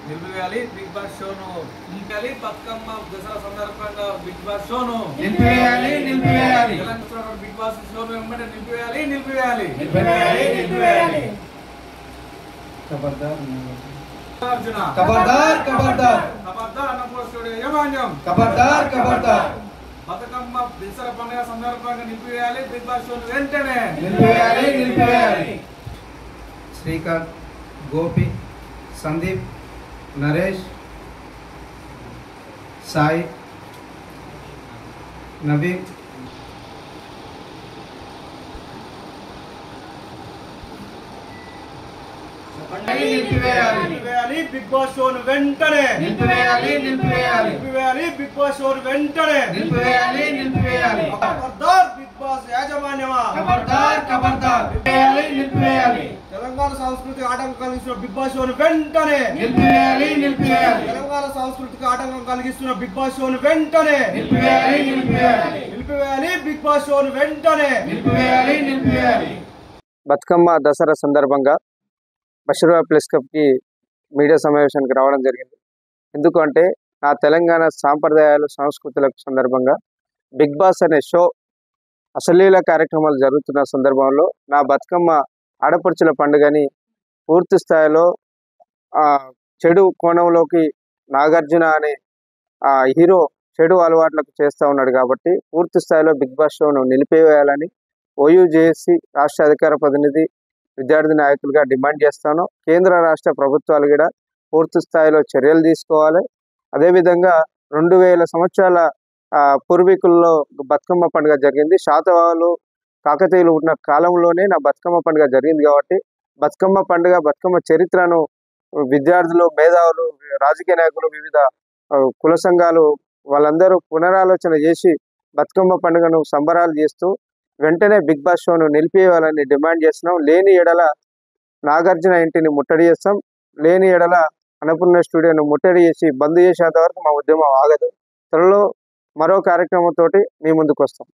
నిలిపివేయాలి. Bigg Boss షోను నిలిపేయాలి. బతుకమ్మ దసరా సందర్భంగా బిగ్ బాస్ షోను నిలిపివేయాలి. తెలంగాణ బిగ్ బాస్ షోను వెంబడి నిలిపివేయాలి. ఖబర్దార్ అన్నపూర్ణ స్టూడియో యాజమాన్యం. బతుకమ్మ దసరా పండుగ సందర్భంగా నిలిపివేయాలి. బిగ్ బాస్ షోను వెంటనే నిలిపివేయాలి. శ్రీకాంత్, గోపి, సందీప్, నరేష్, సాయి, నవీన్, నిలిపివేయాలి. బిగ్ బాస్ షోను వెంటనే నిలిపివేయాలి. బిగ్ బాస్ షోను వెంటనే నిలిపివేయాలి. ఖబర్దార్ బిగ్ బాస్ యాజమాన్యమా. నిలిపివేయాలి. తెలంగాణ సంస్కృతికి ఆటంకం కలిగిస్తున్న బిగ్ బాస్ షోను వెంటనే నిలిపివేయాలి. తెలంగాణ సంస్కృతికి ఆటంకం కలిగిస్తున్న బిగ్ బాస్ షోను వెంటనే నిలిపివేయాలి. బిగ్ బాస్ షోను వెంటనే నిలిపివేయాలి. బతుకమ్మ దసరా సందర్భంగా బషీరాబాద్ ప్రెస్ క్లబ్కి మీడియా సమావేశానికి రావడం జరిగింది. ఎందుకంటే నా తెలంగాణ సాంప్రదాయాలు సంస్కృతులకు సందర్భంగా బిగ్ బాస్ అనే షో అశ్లీల కార్యక్రమాలు జరుగుతున్న సందర్భంలో నా బతుకమ్మ ఆడపడుచుల పండుగని పూర్తి స్థాయిలో చెడు కోణంలోకి నాగార్జున అనే హీరో చెడు అలవాట్లకు చేస్తూ ఉన్నాడు. కాబట్టి పూర్తి స్థాయిలో బిగ్ బాస్ షోను నిలిపివేయాలని ఓయూజేఏసీ రాష్ట్ర అధికార ప్రతినిధి విద్యార్థి నాయకులుగా డిమాండ్ చేస్తాను. కేంద్ర రాష్ట్ర ప్రభుత్వాలు కూడా పూర్తి స్థాయిలో చర్యలు తీసుకోవాలి. అదేవిధంగా 2000 సంవత్సరాల పూర్వీకుల్లో బతుకమ్మ పండుగ జరిగింది. శాతవాహనులు కాకతీయులు ఉన్న కాలంలోనే నా బతుకమ్మ పండుగ జరిగింది. కాబట్టి బతుకమ్మ పండుగ బతుకమ్మ చరిత్రను విద్యార్థులు, మేధావులు, రాజకీయ నాయకులు, వివిధ కుల సంఘాలు వాళ్ళందరూ పునరాలోచన చేసి బతుకమ్మ పండుగను సంబరాలు చేస్తూ వెంటనే బిగ్ బాస్ షోను నిలిపివేయాలని డిమాండ్ చేస్తున్నాం. లేని ఎడల నాగార్జున ఇంటిని ముట్టడి చేస్తాం. లేని ఎడల అన్నపూర్ణ స్టూడియోను ముట్టడి చేసి బంద్ చేసేంత వరకు మా ఉద్యమం ఆగదు. త్వరలో మరో కార్యక్రమంతో మీ ముందుకు వస్తాం.